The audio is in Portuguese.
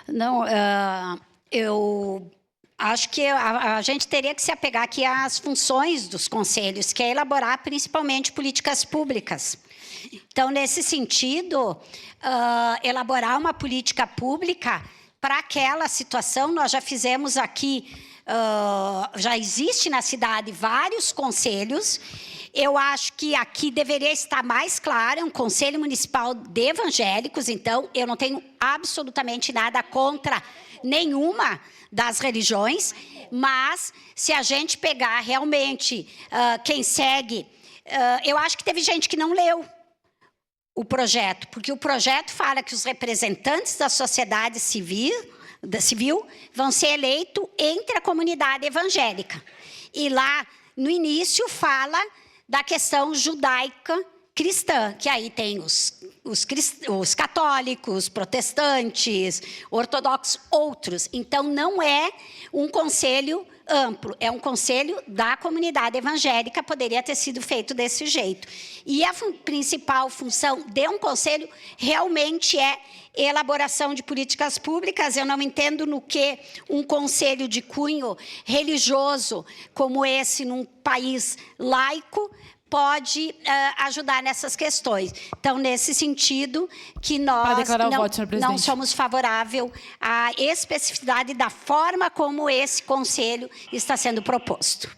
Não, eu acho que a gente teria que se apegar aqui às funções dos conselhos, que é elaborar principalmente políticas públicas. Então, nesse sentido, elaborar uma política pública para aquela situação. Nós já fizemos aqui, já existe na cidade vários conselhos. Eu acho que aqui deveria estar mais claro, é um Conselho Municipal de Evangélicos, então eu não tenho absolutamente nada contra nenhuma das religiões, mas se a gente pegar realmente quem segue, eu acho que teve gente que não leu o projeto, porque o projeto fala que os representantes da sociedade civil vão ser eleitos entre a comunidade evangélica. E lá, no início, fala da questão judaica cristã, que aí tem os católicos, protestantes, ortodoxos, outros. Então, não é um conselho amplo, é um conselho da comunidade evangélica, poderia ter sido feito desse jeito. E a principal função de um conselho realmente é elaboração de políticas públicas. Eu não entendo no que um conselho de cunho religioso como esse, num país laico, pode ajudar nessas questões. Então, nesse sentido, que nós não somos favoráveis à especificidade da forma como esse conselho está sendo proposto.